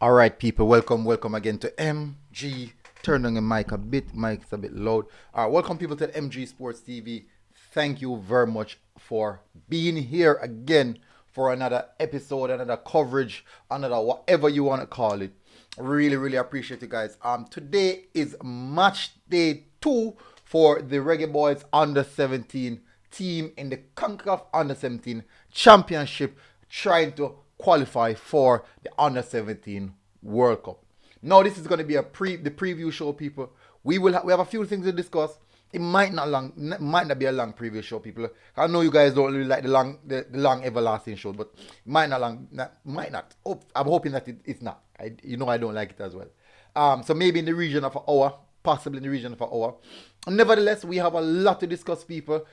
All right, people, welcome again to MG. Turn on your mic a bit. Mic's a bit loud. All right, welcome people to MG Sports TV. Thank you very much for being here again for another episode, another coverage, another whatever you want to call it. Really appreciate you guys. Today is match day 2 for the Reggae Boyz U17 team in the Concacaf U17 Championship, trying to qualify for the Under-17 World Cup. Now this is going to be the preview show, people. We have a few things to discuss. It might not be a long preview show, people. I know you guys don't really like the long everlasting show, but it might not. I'm hoping that it's not. I don't like it as well. So maybe in the region of an hour, possibly in the region of an hour. Nevertheless, we have a lot to discuss, people.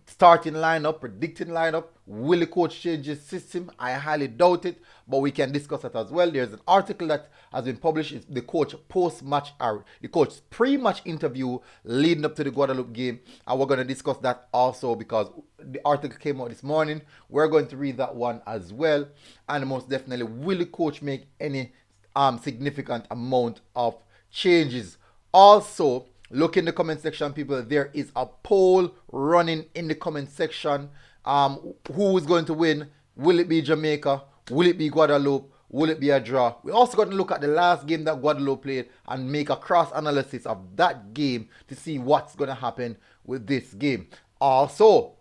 Starting lineup, predicting lineup. Will the coach change his system? I highly doubt it, but we can discuss that as well. There's an article that has been published. It's the coach post-match, the coach pre-match interview leading up to the Guadeloupe game, and we're going to discuss that also because the article came out this morning. We're going to read that one as well, and most definitely, will the coach make any significant amount of changes? Also, look in the comment section, people. There is a poll running in the comment section. Who is going to win? Will it be Jamaica? Will it be Guadeloupe? Will it be a draw? We're also going to look at the last game that Guadeloupe played and make a cross analysis of that game to see what's going to happen with this game. Also,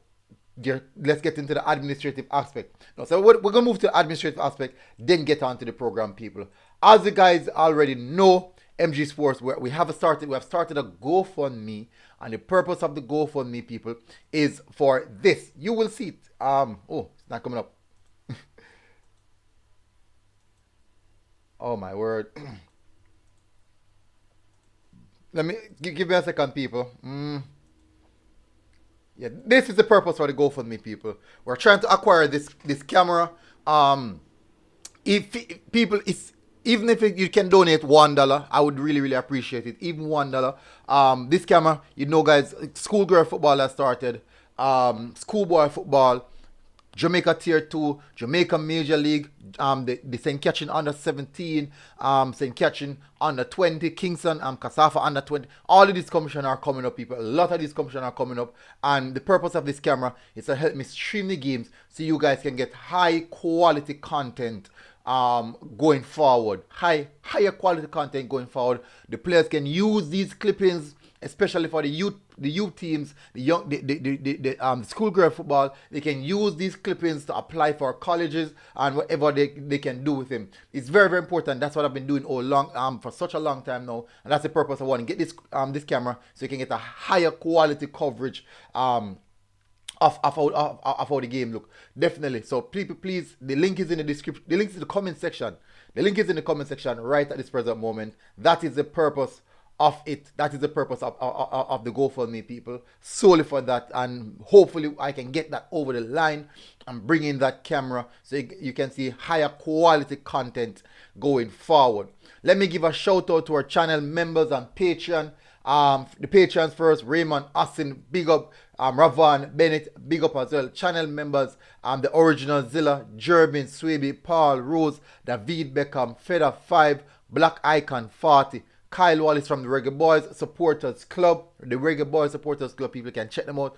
let's get into the administrative aspect. So we're going to move to the administrative aspect, then get on to the program, people. As you guys already know, MG Sports, we have started a GoFundMe, and the purpose of the GoFundMe, people, is for this. You will see it. It's not coming up. Oh my word. Let me give me a second, people. Yeah, this is the purpose for the GoFundMe, people. We're trying to acquire this camera. Even if you can donate $1, I would really appreciate it. Even $1. This camera, guys, schoolgirl football has started. Schoolboy football, Jamaica Tier 2, Jamaica Major League, the St. Catherine Under-17, St. Catherine Under-20, Kingston, Casafa Under-20. All of these competitions are coming up, people. A lot of these competitions are coming up. And the purpose of this camera is to help me stream the games so you guys can get high quality content going forward. Higher quality content going forward. The players can use these clippings, especially for the youth teams, the schoolgirl football. They can use these clippings to apply for colleges and whatever they can do with them. It's very important. That's what I've been doing for such a long time now, and that's the purpose. I want to get this camera so you can get a higher quality coverage of how the game look. Definitely. So people, please, the link is in the description. The link is in the comment section. The link is in the comment section right at this present moment. That is the purpose of it. That is the purpose of the GoFundMe, people. Solely for that, and hopefully I can get that over the line and bring in that camera so you can see higher quality content going forward. Let me give a shout out to our channel members on Patreon. The patrons first: Raymond, Austin, big up. Ravan, Bennett, big up as well. Channel members: the original Zilla, Jerbin, Swaby, Paul, Rose, David Beckham, Feather 5, Black Icon 40, Kyle Wallace from the Reggae Boyz Supporters Club. The Reggae Boyz Supporters Club, people can check them out.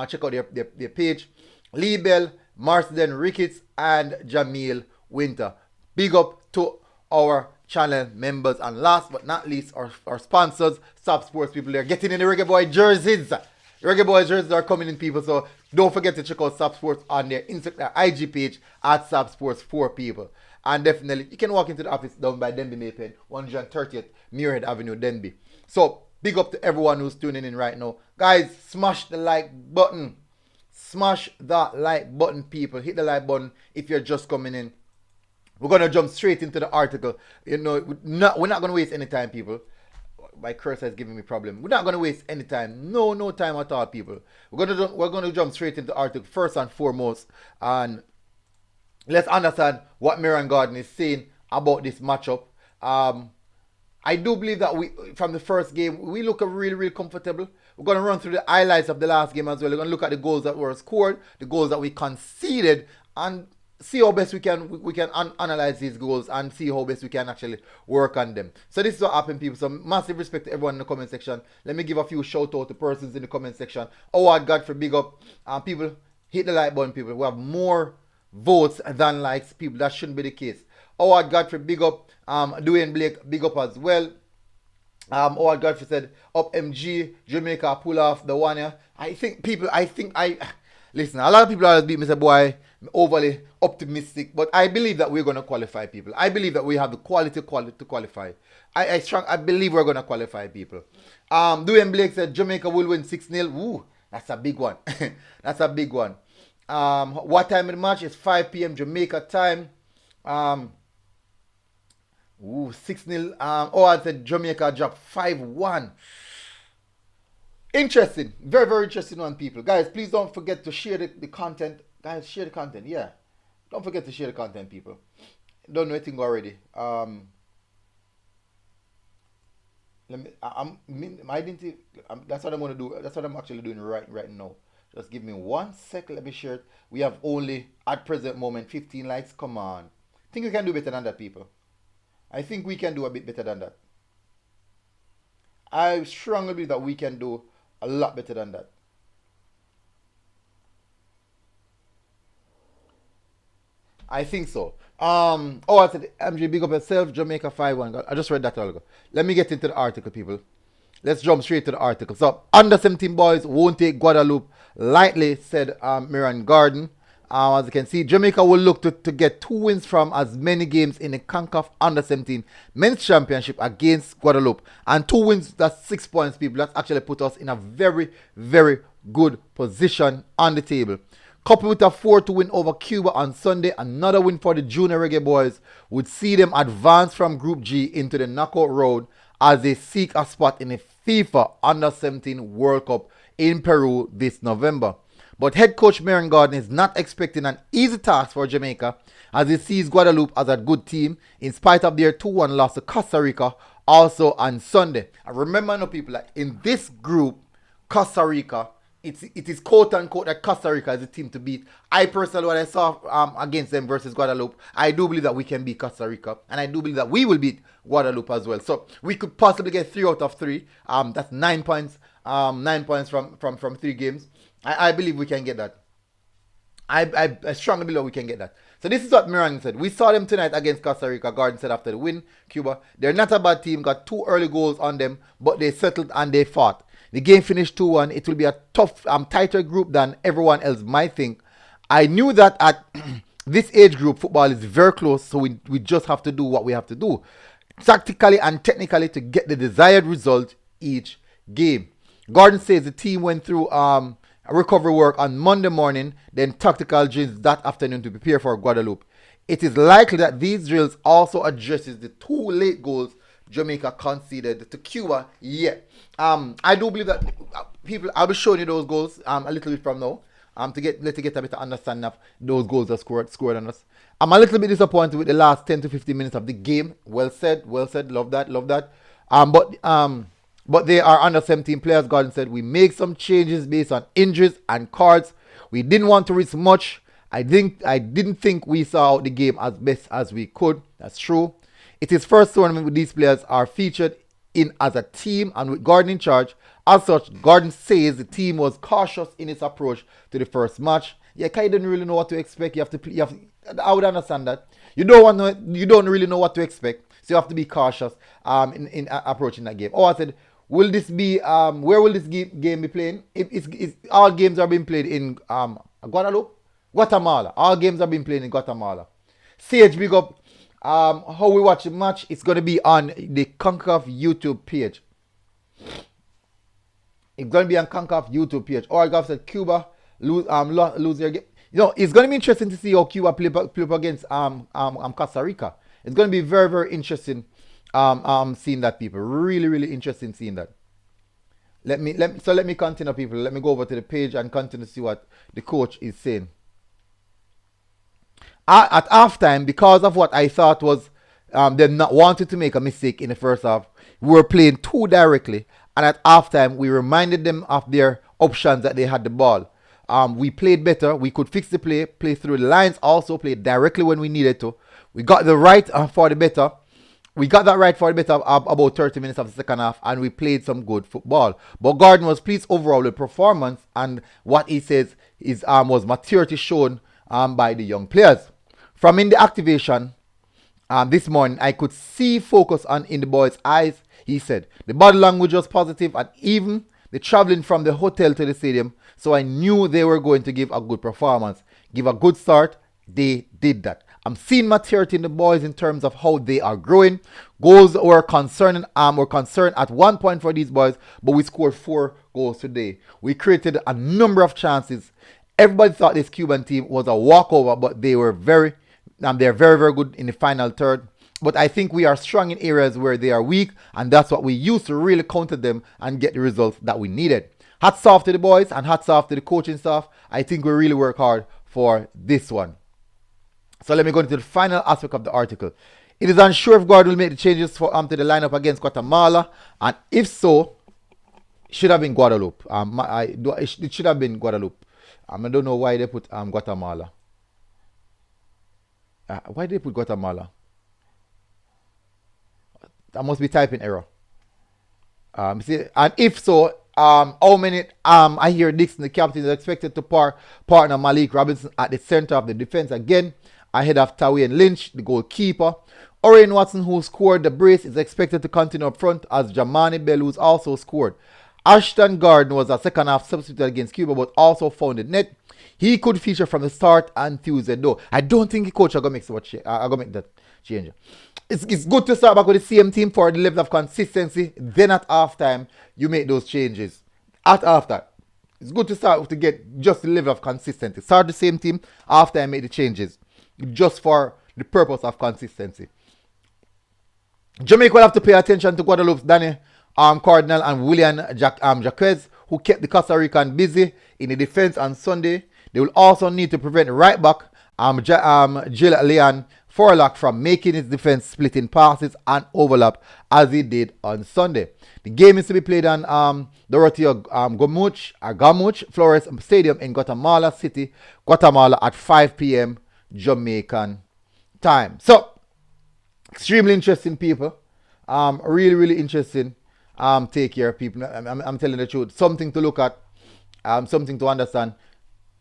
Check out their page. Lee Bell, Marsden Ricketts, and Jamil Winter. Big up to our channel members, and last but not least, our sponsors, Sub Sports, people. They're getting in the Reggae Boy jerseys. The Reggae Boys jerseys are coming in, people, so don't forget to check out Sub Sports on their IG page at Sub Sports 4, people. And definitely, you can walk into the office down by Denby Maypen, 130th Muirhead Avenue, Denby. So, big up to everyone who's tuning in right now. Guys, smash the like button. Smash that like button, people. Hit the like button if you're just coming in. We're going to jump straight into the article. We're not going to waste any time, people. My cursor is giving me problem. We're not going to waste any time. No time at all, people. We're going to jump straight into the article first and foremost. And let's understand what Miran Gordon is saying about this matchup. I do believe that from the first game, we look really comfortable. We're going to run through the highlights of the last game as well. We're going to look at the goals that were scored, the goals that we conceded, and see how best we can analyze these goals and see how best we can actually work on them. So this is what happened, people. So massive respect to everyone in the comment section. Let me give a few shout out to persons in the comment section. Howard Godfrey, big up. People, hit the like button, people. We have more votes than likes, people. That shouldn't be the case. Howard Godfrey, big up. Dwayne Blake, big up as well. Howard Godfrey said, up MG, Jamaica pull off the one here. Listen, a lot of people always beat me, say, boy, I'm overly optimistic, but I believe that we're going to qualify, people. I believe that we have the quality to qualify. I believe we're going to qualify, people. Dwayne Blake said, Jamaica will win 6-0. Ooh, that's a big one. That's a big one. What time in the match? It's 5 p.m. Jamaica time. 6-0. I said Jamaica dropped 5-1. Interesting. Very, very interesting one, people. Guys, please don't forget to share the content. Guys, share the content. Yeah. Don't forget to share the content, people. Don't know anything already. That's what I'm going to do. That's what I'm actually doing right now. Just give me 1 second. Let me share it. We have only, at present moment, 15 likes. Come on. I think we can do better than that, people. I think we can do a bit better than that. I strongly believe that we can do a lot better than that. I think so. I said, MJ, big up yourself, Jamaica 5-1. I just read that all ago. Let me get into the article, people. Let's jump straight to the article. So, under 17 boys won't take Guadeloupe lightly, said Miran Garden. As you can see, Jamaica will look to get 2 wins from as many games in the CONCACAF Under 17 Men's Championship against Guadeloupe. And 2 wins, that's 6 points, people. That's actually put us in a very, very good position on the table. Coupled with a 4-2 win over Cuba on Sunday, another win for the Junior Reggae Boys would see them advance from Group G into the knockout road as they seek a spot in the FIFA Under 17 World Cup in Peru this November. But head coach Miran Garden is not expecting an easy task for Jamaica as he sees Guadeloupe as a good team in spite of their 2-1 loss to Costa Rica also on Sunday. And remember, no people, like in this group, Costa Rica, it is quote unquote that Costa Rica is the team to beat. I personally, when I saw against them versus Guadeloupe, I do believe that we can beat Costa Rica, and I do believe that we will beat Guadeloupe as well. So we could possibly get 3 out of 3. That's 9 points. 9 points from 3 games. I believe we can get that. I strongly believe we can get that. So this is what Miran said. We saw them tonight against Costa Rica. Garden said after the win, Cuba. They're not a bad team. Got 2 early goals on them, but they settled and they fought. The game finished 2-1. It will be a tough, tighter group than everyone else might think. I knew that at this age group, football is very close, so we just have to do what we have to do, tactically and technically, to get the desired result each game. Gordon says the team went through recovery work on Monday morning, then tactical drills that afternoon to prepare for Guadeloupe. It is likely that these drills also addresses the 2 late goals Jamaica conceded to Cuba. Yeah, I do believe that people. I'll be showing you those goals a little bit from now. To get a better understanding of those goals that scored on us. I'm a little bit disappointed with the last 10 to 15 minutes of the game. Well said. Love that. But they are under 17 players. Gordon said we make some changes based on injuries and cards. We didn't want to risk much. I didn't think we saw out the game as best as we could. That's true. It is first tournament with these players are featured in as a team and with Gordon in charge. As such, Gordon says the team was cautious in its approach to the first match. Yeah, Kai didn't really know what to expect. I would understand that. You don't really know what to expect, so you have to be cautious in approaching that game. I said, will this be where will this game be playing? All games are being played in Guatemala. All games are being played in Guatemala. Sage, big up. How we watch the match, it's going to be on the CONCACAF YouTube page. It's going to be on CONCACAF YouTube page. Golf said Cuba lose their game. It's going to be interesting to see how Cuba play up against Costa Rica. It's going to be very, very interesting seeing that, people. Really, really interesting seeing that. Let me continue, people. Let me go over to the page and continue to see what the coach is saying. At halftime, because of what I thought was them not wanting to make a mistake in the first half, we were playing too directly. And at halftime, we reminded them of their options that they had the ball. We played better. We could fix the play through the lines, also play directly when we needed to. We got the right for the better. We got that right for the better about 30 minutes of the second half, and we played some good football. But Gordon was pleased overall with performance, and what he says is was maturity shown by the young players. From in the activation this morning, I could see focus in the boys' eyes. He said the body language was positive, and even the traveling from the hotel to the stadium, so I knew they were going to give a good performance, give a good start. They did that. I'm seeing maturity in the boys in terms of how they are growing. Goals were concerning. Were concerned at one point for these boys, but we scored 4 goals today. We created a number of chances. Everybody thought this Cuban team was a walkover, but they were they're very, very good in the final third. But I think we are strong in areas where they are weak, and that's what we used to really counter them and get the results that we needed. Hats off to the boys and hats off to the coaching staff. I think we really work hard for this one. So let me go into the final aspect of the article. It is unsure if Gordon will make the changes for to the lineup against Guatemala, and if so, it should have been Guadeloupe. It should have been Guadeloupe. I don't know why they put Guatemala. Why did they put Guatemala? That must be typing error. See, and if so, how many? I hear Dixon, the captain, is expected to partner Malik Robinson at the center of the defense again, ahead of Tawian Lynch, the goalkeeper. Orion Watson, who scored the brace, is expected to continue up front as Jamani Bell, who's also scored. Ashton Gordon was a second half substitute against Cuba, but also found the net. He could feature from the start on Tuesday, though. I don't think the coach are going to make that change. It's good to start back with the same team for the level of consistency. Then at halftime, you make those changes. At halftime, it's good to start to get just the level of consistency. Start the same team, halftime make the changes. Just for the purpose of consistency. Jamaica will have to pay attention to Guadeloupe's Danny Cardinal and William Jaquez, who kept the Costa Rican busy in the defense on Sunday. They will also need to prevent right back Jill Leon Forlock from making his defense splitting passes and overlap as he did on Sunday. The game is to be played on Dorothy Gamuch Flores Stadium in Guatemala City, Guatemala at 5 p.m. Jamaican time. So, extremely interesting, people. Really, really interesting. Take care, people. I'm telling the truth. Something to look at. Something to understand.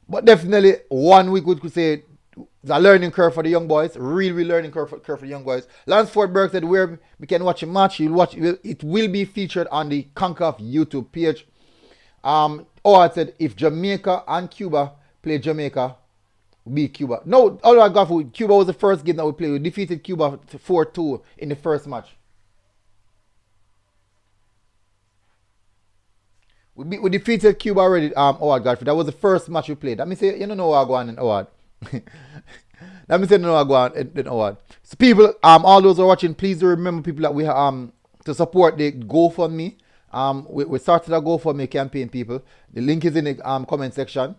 But definitely, 1 week we could say it's a learning curve for the young boys. Really learning curve for the young boys. Lansford Burke said where we can watch a match. It will be featured on the CONCACAF YouTube page. I said if Jamaica and Cuba play Jamaica, beat Cuba. No, all I got for Cuba was the first game that we played. We defeated Cuba 4-2 in the first match. We defeated Cuba already. Godfrey. That was the first match we played. Let me say, you don't know what I go on in Howard. Let me say, no, I go on in Howard. So people, all those who are watching, please remember, people, that we to support the GoFundMe. We started a GoFundMe campaign, people. The link is in the comment section.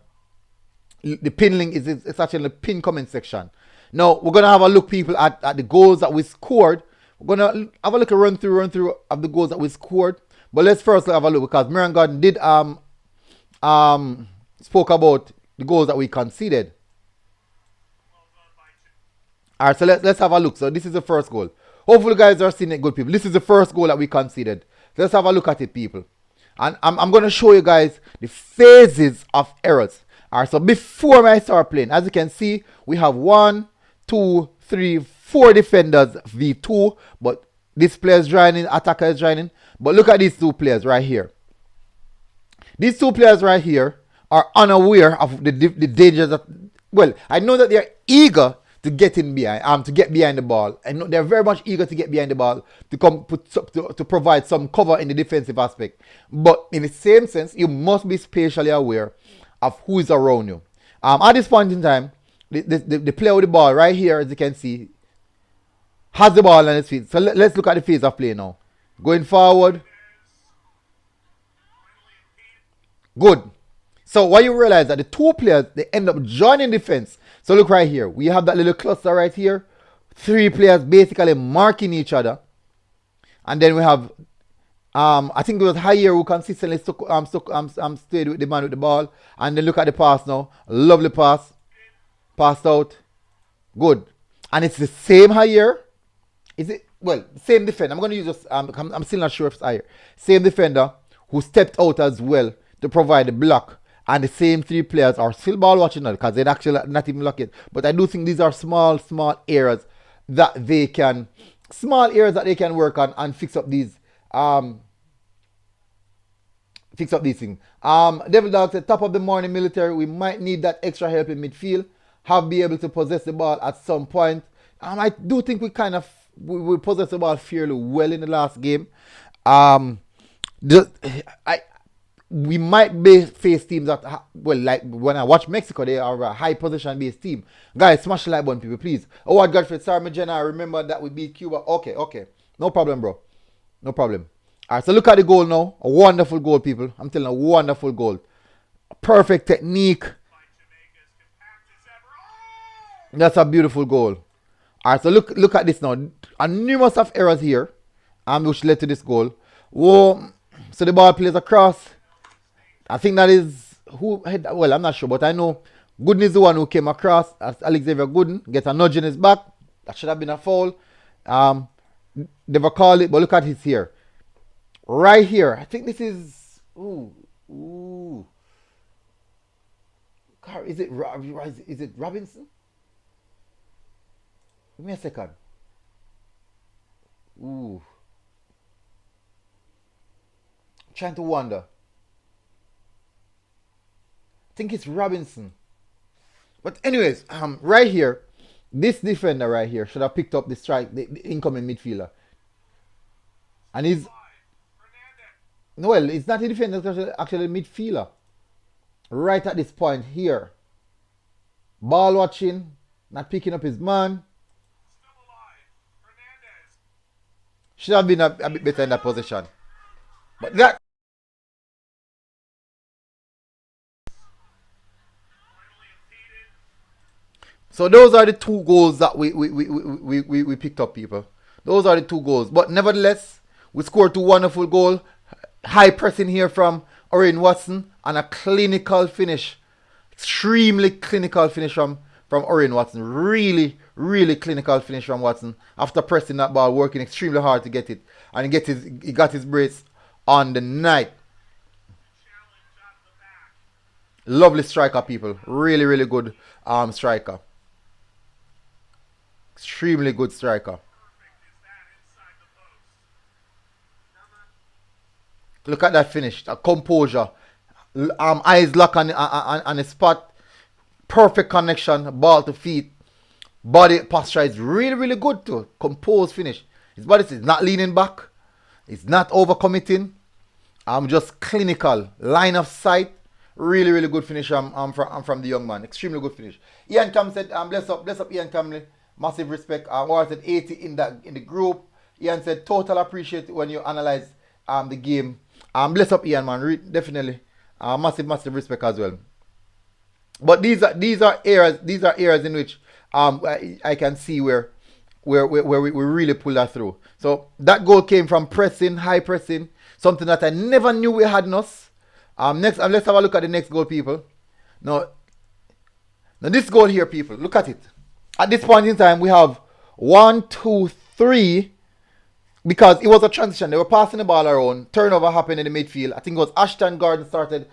The pin link is actually in the pin comment section. Now we're gonna have a look, people, at the goals that we scored. We're gonna have a look at run through of the goals that we scored. But let's first have a look, because Miriam Gordon did spoke about the goals that we conceded. Alright, so let's have a look. So this is the first goal. Hopefully you guys are seeing it good, people. This is the first goal that we conceded. Let's have a look at it, people. And I'm gonna show you guys the phases of errors. Alright, so before I start playing, as you can see, we have 1, 2, 3, 4 defenders v2, but this player is joining, attacker is joining. But look at these two players right here. These two players right here are unaware of the dangers of, well, I know that they're eager to get in behind, to get behind the ball. I know they're very much eager to get behind the ball to provide some cover in the defensive aspect. But in the same sense, you must be spatially aware of who is around you. At this point in time, the player with the ball right here, as you can see, has the ball on his feet. So let's look at the phase of play now. Going forward. Good. So what you realize that the two players, they end up joining defense. So look right here. We have that little cluster right here. 3 players basically marking each other. And then we have I think it was Higher who consistently stayed with the man with the ball. And then look at the pass now. Lovely pass. Passed out. Good. And it's the same Higher. Is it? Well, same defender. I'm going to use this. I'm still not sure if it's Higher. Same defender who stepped out as well to provide the block. And the same three players are still ball watching now because they're actually not even locked it. But I do think these are small areas that they can work on and fix up these things. Devil Dog said, top of the morning, military. We might need that extra help in midfield. Be able to possess the ball at some point. I do think we possessed the ball fairly well in the last game. We might face teams that, well, like when I watch Mexico, they are a high position based team. Guys, smash the like button, people, please. Oh, what Godfrey, sorry, Magena, I remember that we beat Cuba. Okay. No problem, bro. No problem. All right, so look at the goal now. A wonderful goal, people. I'm telling you, a wonderful goal. Perfect technique. That's a beautiful goal. All right, so look at this now. A numerous of errors here, which led to this goal. Whoa. So the ball plays across. I think that is who had, well, I'm not sure, but I know Gooden is the one who came across. As Alexander Gooden gets a nudge in his back. That should have been a foul. Never called it, but look at his here. Right here. I think this is. Ooh. Is it Robinson? Give me a second. Ooh. I'm trying to wonder. I think it's Robinson. But anyways, right here, this defender right here should have picked up the strike, the incoming midfielder. And he's... No, well, it's not a defender, it's actually a midfielder. Right at this point here. Ball watching, not picking up his man. Should have been a bit better in that position. But that... So those are the two goals that we picked up, people. Those are the two goals. But nevertheless, we scored two wonderful goals. High pressing here from Orion Watson and a clinical finish. Extremely clinical finish from Orion Watson. Really clinical finish from Watson. After pressing that ball, working extremely hard to get it. And he got his brace on the night. Lovely striker, people. Really good striker. Extremely good striker. Look at that finish. That composure. Eyes locked on the spot. Perfect connection. Ball to feet. Body posture is really good too. Composed finish. His body is not leaning back. It's not overcommitting. Just clinical. Line of sight. Really good finish from the young man. Extremely good finish. Ian Cam said, bless up Ian Camley. Massive respect. I said 80 in the group. Ian said, total appreciate when you analyze the game. Bless up Ian, man. Definitely. Massive respect as well. But these are areas in which I can see where we really pull that through. So that goal came from pressing, high pressing, something that I never knew we had in us. Next, let's have a look at the next goal, people. Now this goal here, people, look at it. At this point in time, we have 1, 2, 3, because it was a transition. They were passing the ball around. Turnover happened in the midfield. I think it was Ashton Gordon started,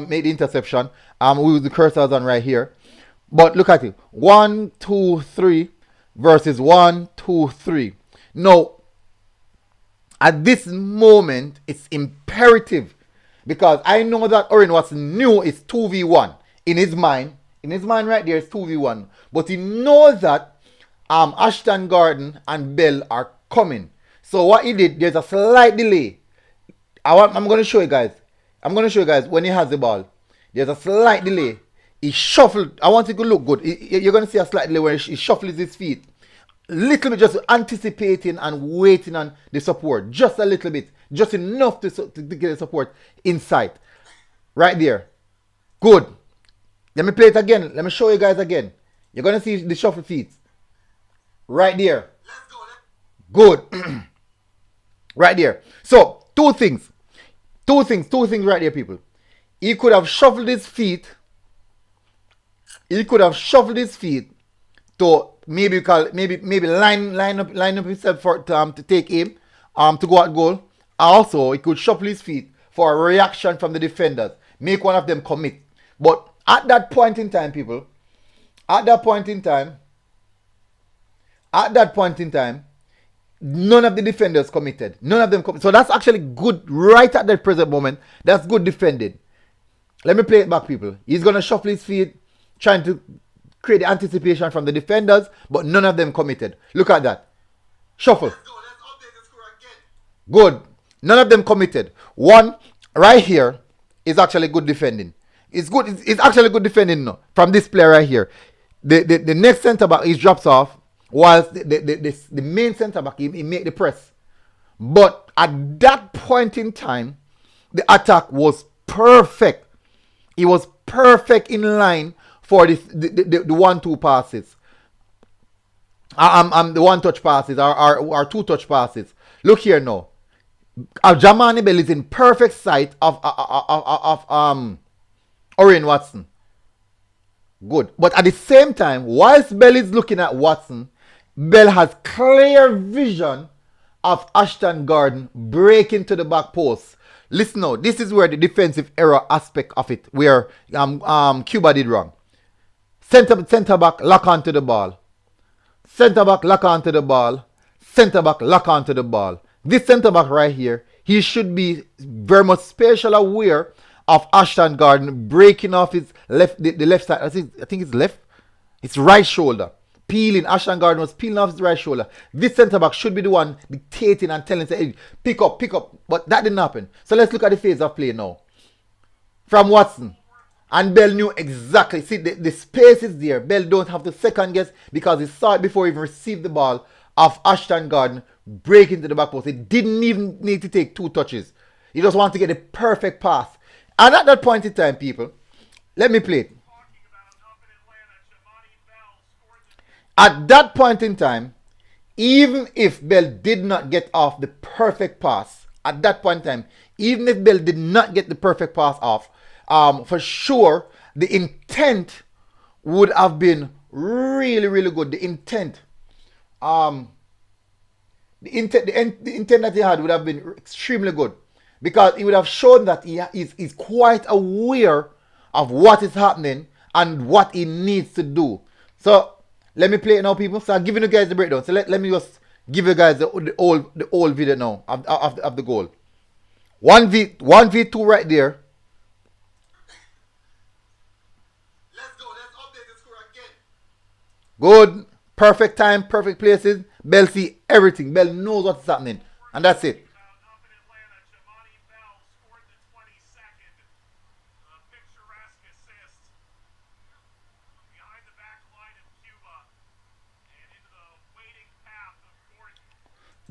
made the interception. With the cursors on right here. But look at it. 1, 2, 3 versus 1, 2, 3. Now, at this moment, it's imperative, because I know that Orion Watson knew it's 2v1 in his mind. In his mind right there, it's 2v1. But he knows that Ashton Gordon and Bell are coming. So what he did, there's a slight delay. I'm going to show you guys. When he has the ball. There's a slight delay. He shuffled. I want it to look good. You're going to see a slight delay where he shuffles his feet. Little bit, just anticipating and waiting on the support. Just a little bit. Just enough to get the support inside. Right there. Good. Let me play it again. Let me show you guys again. You're going to see the shuffle feet. Right there. Good. Right there. So, two things. Two things right there, people. He could have shuffled his feet. He could have shuffled his feet to maybe line up himself to take aim, to go at goal. Also, he could shuffle his feet for a reaction from the defenders, make one of them commit. But at that point in time, people, at that point in time, none of the defenders committed. None of them committed. So that's actually good right at that present moment. That's good defending. Let me play it back, people. He's going to shuffle his feet, trying to create the anticipation from the defenders, but none of them committed. Look at that. Shuffle. Let's update the score again. Good. None of them committed. One right here is actually good defending. It's good. It's actually good defending now from this player right here. The next centre back, he drops off, whilst the main centre back, he make the press. But at that point in time, the attack was perfect. It was perfect in line for the 1-2 passes. The one touch passes or 2 touch passes. Look here now. Jamani Bell is in perfect sight of Orion Watson. Good. But at the same time, whilst Bell is looking at Watson, Bell has clear vision of Ashton Gordon breaking to the back post. Listen now, this is where the defensive error aspect of it, where Cuba did wrong. Centre back lock onto the ball. Centre back lock onto the ball. Centre back lock onto the ball. This centre back right here, he should be very much spatial aware of Ashton Gordon breaking off his left, the left side. I think it's left. It's right shoulder. Peeling. Ashton Gordon was peeling off his right shoulder. This centre back should be the one dictating and telling, say, hey, pick up. But that didn't happen. So let's look at the phase of play now. From Watson. And Bell knew exactly. See, the space is there. Bell don't have to second guess because he saw it before he even received the ball of Ashton Gordon breaking to the back post. He didn't even need to take 2 touches. He just wanted to get the perfect pass. And at that point in time, people, let me play it. At that point in time, even if Bell did not get off the perfect pass, at that point in time, even if Bell did not get the perfect pass off, for sure, the intent would have been really, really good. The intent that he had would have been extremely good. Because he would have shown that he is quite aware of what is happening and what he needs to do. So, let me play it now, people. So I'm giving you guys the breakdown. So let me just give you guys the old video now of the goal. 1v2 right there. Let's go. Let's update the score again. Good. Perfect time, perfect places. Bell see everything. Bell knows what's happening. And that's it.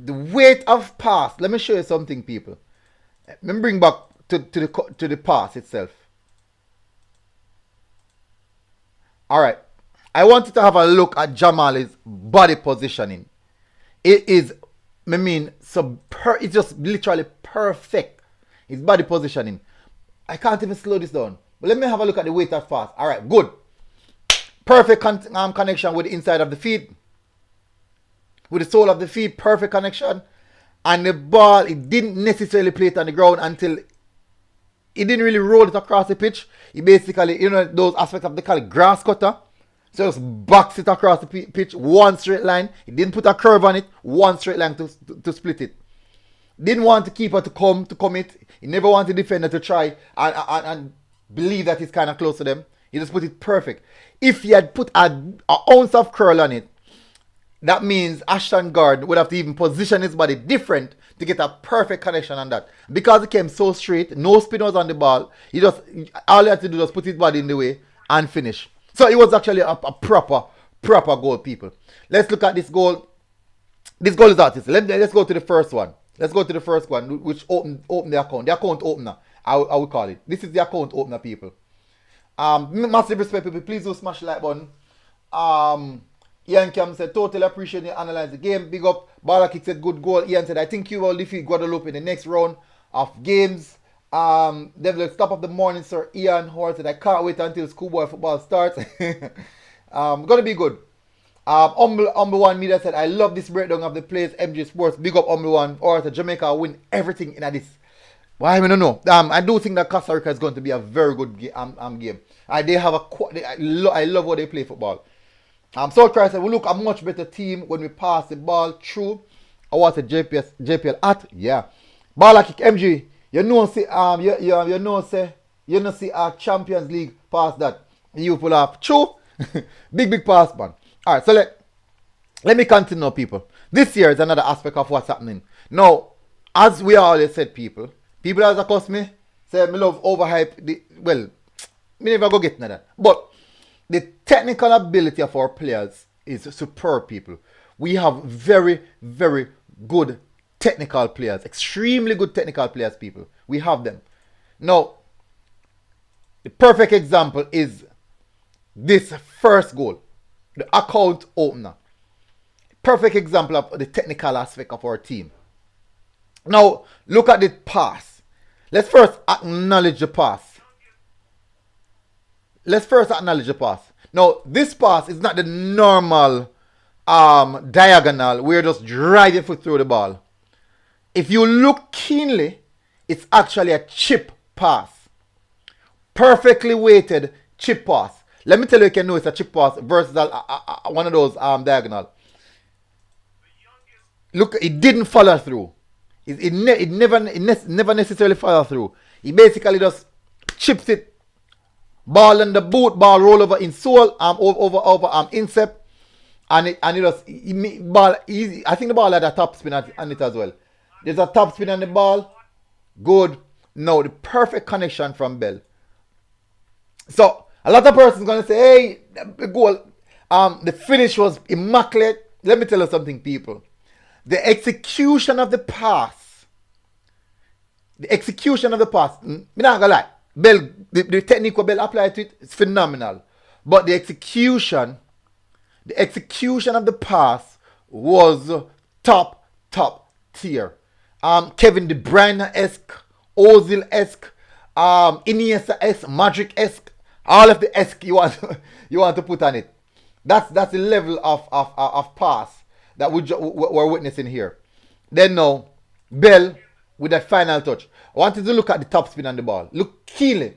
The weight of pass. Let me show you something, people. Let me bring back to the pass itself. Alright. I want you to have a look at Jamali's body positioning. It is, it's just literally perfect. His body positioning. I can't even slow this down. But let me have a look at the weight of pass. Alright, good. Perfect connection with the inside of the feet. With the sole of the feet, perfect connection. And the ball, it didn't necessarily play it on the ground until he didn't really roll it across the pitch. He basically, those aspects of the call it grass cutter. So just box it across the pitch, one straight line. He didn't put a curve on it, one straight line to split it. Didn't want the keeper to commit. He never wanted the defender to try and believe that he's kind of close to them. He just put it perfect. If he had put an ounce of curl on it, that means Ashton Gordon would have to even position his body different to get a perfect connection on that. Because it came so straight, no spin was on the ball. All he had to do was put his body in the way and finish. So it was actually a proper goal, people. Let's look at this goal. This goal is artist. Let's go to the first one. Let's go to the first one, which opened the account. The account opener, I would call it. This is the account opener, people. Massive respect, people. Please do smash the like button. Ian Cam said, totally appreciate you analyze the game. Big up. Bala Kick said, good goal. Ian said, I think you will defeat Guadeloupe in the next round. of games. Definitely top of the morning, Sir Ian Hort said, I can't wait until schoolboy football starts. Gonna be good. Humble One Media said, I love this breakdown of the plays. MG Sports, big up Humble One. Or Jamaica win everything in this. Well, I don't know. I do think that Costa Rica is going to be a very good game. They have I love how they play football. South Korea said, we look a much better team when we pass the ball through. I was a JPL at, yeah. Ball kick MG. You know see our Champions League pass that. You pull off. True. big pass, man. Alright, so let me continue, people. This year is another aspect of what's happening. Now, as we always said, people as across me say me love overhype me never go get that. But the technical ability of our players is superb, people. We have very, very good technical players. Extremely good technical players, people. We have them. Now, the perfect example is this first goal. The account opener. Perfect example of the technical aspect of our team. Now, look at the pass. Let's first acknowledge the pass. Now, this pass is not the normal diagonal. We're just driving foot through the ball. If you look keenly, it's actually a chip pass. Perfectly weighted chip pass. Let me tell you, you can know it's a chip pass versus one of those diagonal. Look, it didn't follow through. It never necessarily follow through. He basically just chips it. Ball in the boot, ball roll over in sole, over incept, and it just ball easy. I think the ball had a top spin on it as well. There's a top spin on the ball. Good. No, the perfect connection from Bell. So a lot of persons gonna say, hey, the goal, the finish was immaculate. Let me tell you something, people. The execution of the pass. Me not gonna lie. Bell, the technique Bell applied to it is phenomenal. But the execution of the pass was top tier. Kevin De Bruyne-esque, Ozil-esque, Iniesta-esque, Madrid-esque, all of the esque you want to put on it. That's the level of pass that we're witnessing here. Then now, Bell with that final touch. I wanted to look at the top spin on the ball. Look keenly.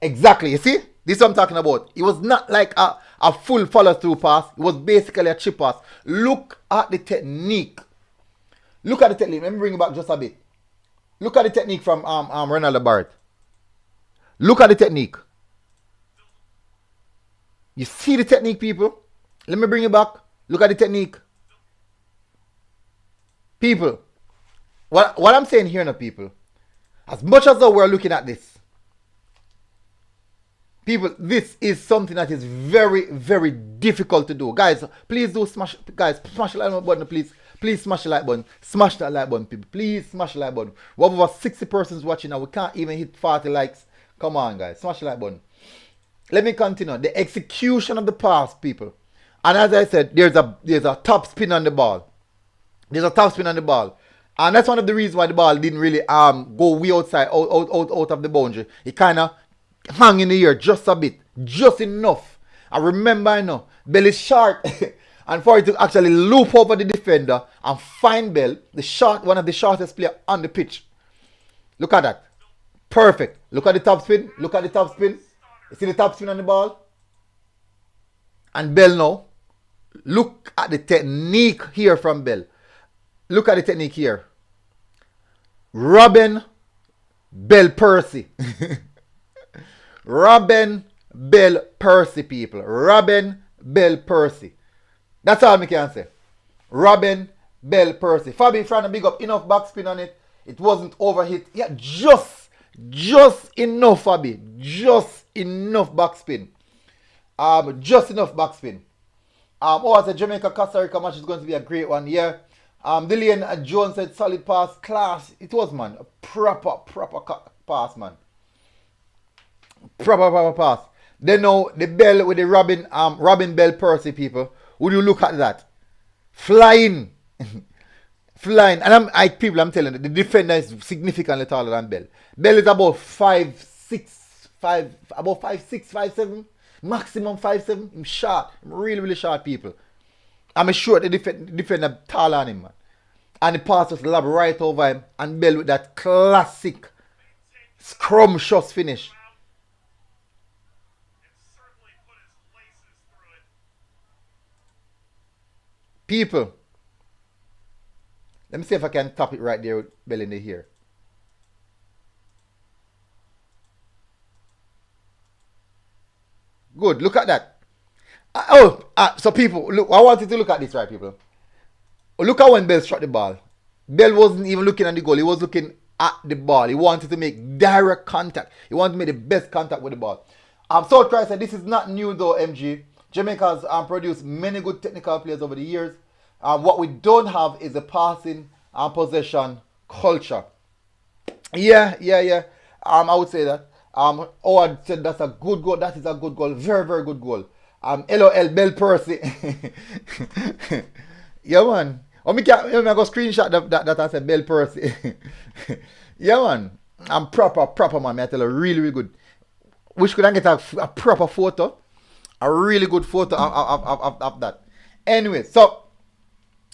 Exactly. You see? This is what I'm talking about. It was not like a full follow-through pass. It was basically a chip pass. Look at the technique. Let me bring it back just a bit. Look at the technique from Ronaldo Barrett. Look at the technique. You see the technique, people? Let me bring it back. Look at the technique. People, what I'm saying here now, people, as much as though we're looking at this, people, this is something that is very, very difficult to do. Guys, please do smash the like button, please. Please smash the like button. Smash that like button, people. Please smash the like button. We have over 60 persons watching now. We can't even hit 40 likes. Come on, guys. Smash the like button. Let me continue. The execution of the pass, people. And as I said, there's a top spin on the ball. And that's one of the reasons why the ball didn't really go way outside, out of the boundary. It kind of hung in the air just a bit. Just enough. I remember, I know, Bell is short. And for it to actually loop over the defender and find Bell, one of the shortest player on the pitch. Look at that. Perfect. Look at the top spin. You see the top spin on the ball? And Bell now. Look at the technique here from Bell. Look at the technique here. Robin Bell Percy. Robin Bell Percy, people. Robin Bell Percy. That's all I can say. Robin Bell Percy. Fabi trying to big up enough backspin on it. It wasn't overhit. Yeah, just enough, Fabi. Just enough backspin. It's a Jamaica Costa Rica match is going to be a great one. Yeah. Dillian Jones said solid pass. Class. It was, man. A proper pass, man. Proper pass. Then now the Bell with the Robin Bell Percy, people. Would you look at that? Flying flying. And I'm telling you, the defender is significantly taller than Bell. Bell is about 5'6", about 5'6", 5'7", maximum 5'7". I'm short. I'm really, really short, people. I'm sure the defender taller than him, man. And the pass just lob right over him. And Bell with that classic scrumptious finish. People, let me see if I can tap it right there with Bell in the ear. Good, look at that. So people, look, I want you to look at this, right, people. Look at when Bell struck the ball. Bell wasn't even looking at the goal. He was looking at the ball. He wanted to make direct contact. He wanted to make the best contact with the ball. So Christ said, this is not new though, MG. Jamaica has produced many good technical players over the years. What we don't have is a passing and possession culture. Yeah. I would say that. Howard said that's a good goal. That is a good goal. Very, very good goal. LOL, Bell Percy. Yeah, man. I go screenshot that I said Bell Percy. Yeah, man. I'm proper, man. I tell you, really, really good. Wish could I get a proper photo. A really good photo of that. Anyway, so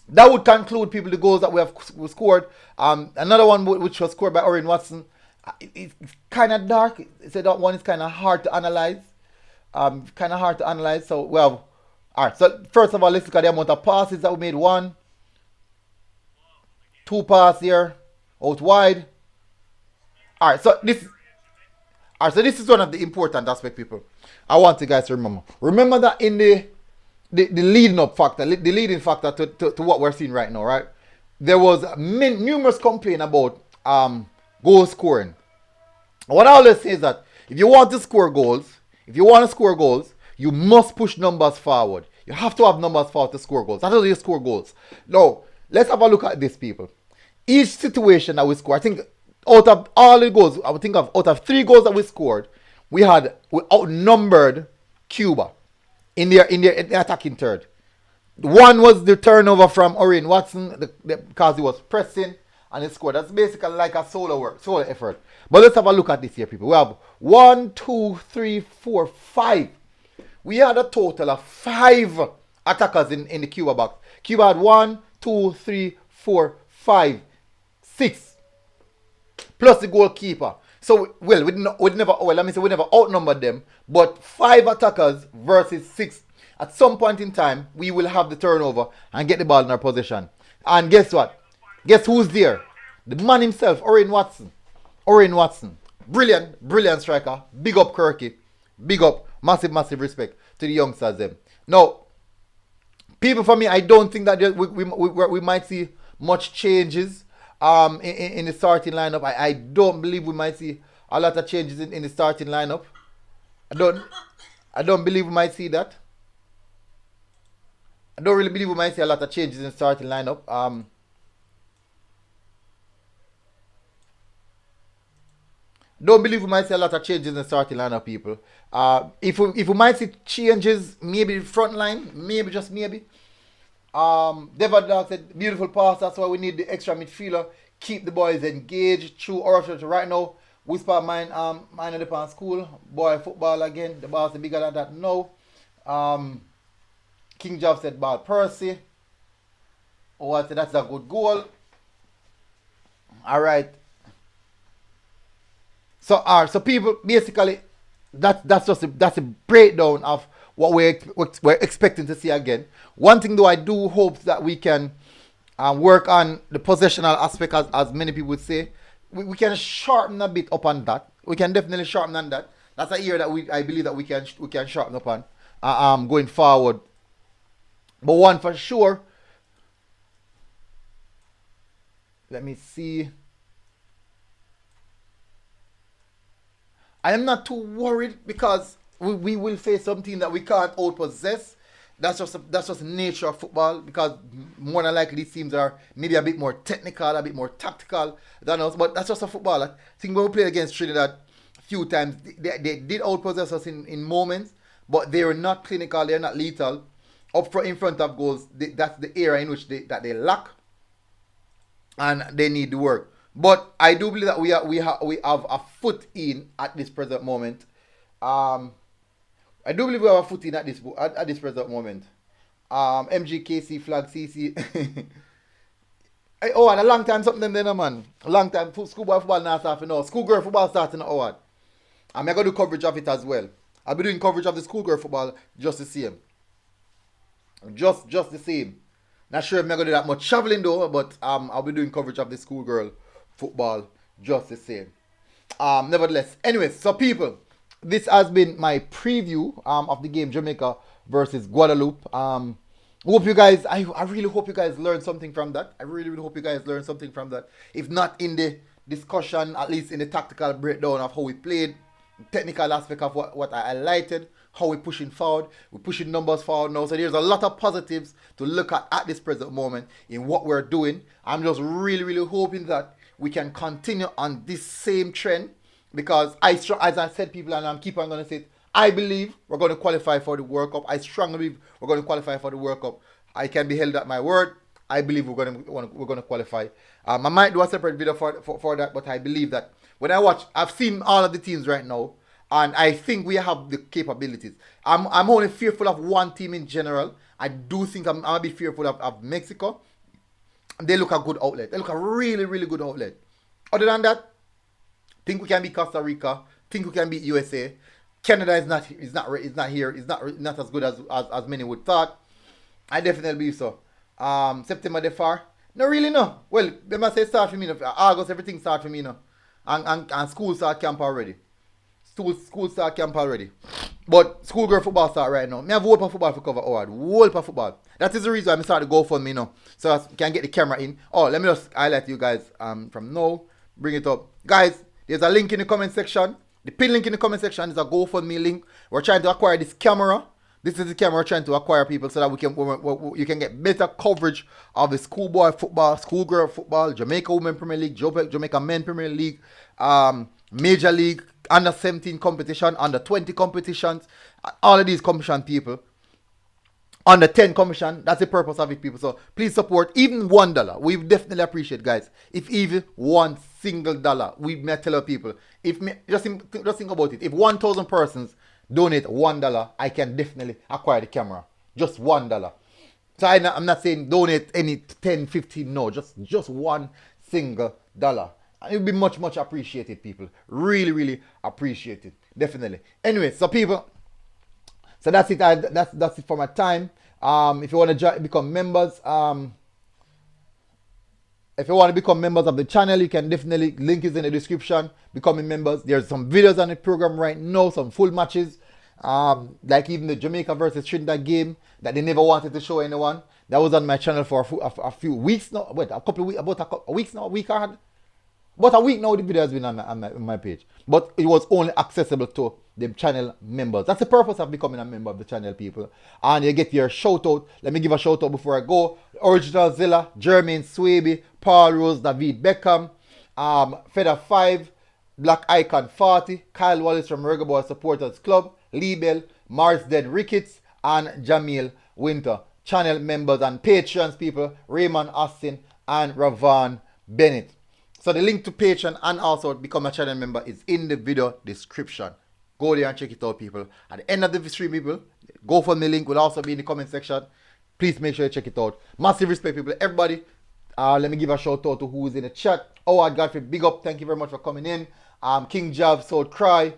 that would conclude, people, the goals that we have scored. Another one which was scored by Orin Watson. It's kind of dark. So that one is kind of hard to analyze. So, well, all right. So first of all, let's look at the amount of passes that we made. 1, 2 passes here, out wide. All right. So this is one of the important aspects, people. I want you guys to remember. Remember that in the leading up factor, the leading factor to what we're seeing right now, right? There was numerous complaints about goal scoring. What I always say is that if you want to score goals, you must push numbers forward. You have to have numbers forward to score goals. That's how you score goals. Now, let's have a look at this, people. Each situation that we score, I think out of all the goals, I would think of out of 3 goals that we scored, we outnumbered Cuba in their attacking third. One was the turnover from Orin Watson because he was pressing and he scored. That's basically like a solo effort. But let's have a look at this here, people. We have 1, 2, 3, 4, 5. We had a total of 5 attackers in the Cuba box. Cuba had 1, 2, 3, 4, 5, 6. Plus the goalkeeper. So, well, we never outnumbered them. But 5 attackers versus 6. At some point in time, we will have the turnover and get the ball in our possession. And guess what? Guess who's there? The man himself, Orin Watson. Brilliant striker. Big up Kirky. Big up. Massive respect to the youngsters them. Now, people, for me, I don't think that we might see much changes in the starting lineup. I don't believe we might see a lot of changes in the starting lineup. I don't believe we might see that. I don't really believe we might see a lot of changes in the starting lineup. Don't believe we might see a lot of changes in the starting lineup, people. If we might see changes, maybe the front line, maybe just maybe. Devon Dog said beautiful pass. That's why we need the extra midfielder. Keep the boys engaged through our structure. Right now, Whisper mine at the pan school. Boy football again. The ball's bigger than that now. King Job said ball Percy. Oh, I said that's a good goal. All right. So people, basically, that's a breakdown of what we're expecting to see again. One thing though, I do hope that we can work on the possessional aspect, as many people would say. We can sharpen a bit up on that. We can definitely sharpen on that. That's an area that I believe that we can sharpen up on going forward. But one for sure. Let me see. I am not too worried because we will face something that we can't outpossess. That's just the nature of football, because more than likely these teams are maybe a bit more technical, a bit more tactical than us. But that's just a football. I think when we played against Trinidad a few times, they did outpossess us in moments, but they were not clinical, they're not lethal. Up front, in front of goals, that's the area in which they lack. and they need the work. But I do believe that we have a foot in at this present moment. Um, I do believe we have a foot in at this present moment. MGKC flag CC. Oh, and a long time something them then, man. A long time schoolboy football now starting now. Schoolgirl football starting now. And I'm gonna do coverage of it as well. I'll be doing coverage of the schoolgirl football just the same. Just the same. Not sure if I'm gonna do that much traveling though, but I'll be doing coverage of the schoolgirl football just the same. Nevertheless, anyways, so people, this has been my preview of the game Jamaica versus Guadeloupe. Hope you guys, I really hope you guys learned something from that. I really, really hope you guys learned something from that. If not in the discussion, at least in the tactical breakdown of how we played, technical aspect of what I highlighted, how we're pushing forward, we're pushing numbers forward now. So there's a lot of positives to look at this present moment in what we're doing. I'm just really, really hoping that we can continue on this same trend, because as I said, people, and I'm keep on going to say it, I believe we're going to qualify for the World Cup. I strongly believe we're going to qualify for the World Cup. I can be held at my word. I believe we're going to qualify. I might do a separate video for that, but I believe that when I watch, I've seen all of the teams right now, and I think we have the capabilities. I'm only fearful of one team in general. I do think I'll be fearful of Mexico. They look a good outlet. They look a really, really good outlet. Other than that, think we can beat Costa Rica. Think we can beat USA. Canada is not here. It's not as good as many would thought. I definitely believe so. September the far. No, really no. Well, they must say start for me now. August everything start for me now. And school start camp already. School start camp already. But schoolgirl football start right now. Me have whole football for cover award. Whole football. That is the reason I started to go for me now. So I can get the camera in. Oh, let me just highlight you guys from now. Bring it up. Guys, there's a link in the comment section. The pin link in the comment section is a GoFundMe link. We're trying to acquire this camera. This is the camera we're trying to acquire, people, so that you can get better coverage of the schoolboy football, schoolgirl football, Jamaica Women Premier League, Jamaica Men Premier League, Major League, under 17 competition, under 20 competitions, all of these competition, people. Under 10 competition, that's the purpose of it, people. So please support even $1. We definitely appreciate, guys. If even one single dollar, we may tell our people. Just think about it. If 1,000 persons donate $1, I can definitely acquire the camera. Just $1. So I'm not saying donate any 10, 15, no, just one single dollar. And it would be much, much appreciated, people. Really, really appreciated. Definitely. Anyway, so people, so that's it. That's it for my time. If you want to become members, if you want to become members of the channel, you can definitely, link is in the description. Becoming members. There's some videos on the program right now, some full matches. Like even the Jamaica versus Trinidad game that they never wanted to show anyone. That was on my channel for a few weeks now. Wait, a couple of weeks, about a couple of weeks now. About a week now, the video has been on my page. But it was only accessible to the channel members. That's the purpose of becoming a member of the channel, people. And you get your shout out. Let me give a shout out before I go. Original Zilla, Jermaine Swaby, Paul Rose, David Beckham, Feather 5, Black Icon 40, Kyle Wallace from Reggae Boyz Supporters Club, Lee Bell, Mars Dead Ricketts, and Jamil Winter. Channel members and patrons, people, Raymond Austin and Ravan Bennett. So the link to Patreon and also become a channel member is in the video description. Go there and check it out, people. At the end of the stream, people, GoFundMe link will also be in the comment section. Please make sure you check it out. Massive respect, people. Everybody, let me give a shout out to who is in the chat. Howard Godfrey, big up. Thank you very much for coming in. King Jav, South Cry,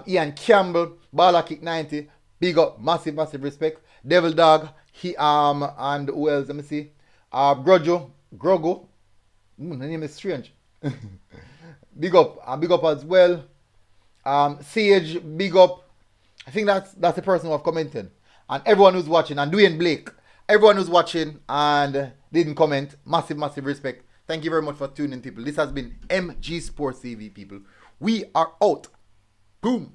Ian Campbell, Bala Kick 90, big up. Massive, massive respect. Devil Dog, and who else? Let me see. Grogo. The name is strange. Big up as well. Sage, big up. I think that's the person who have commented. And everyone who's watching, and Dwayne Blake, everyone who's watching and didn't comment, massive, massive respect. Thank you very much for tuning, people. This has been MG Sports TV, people. We are out. Boom.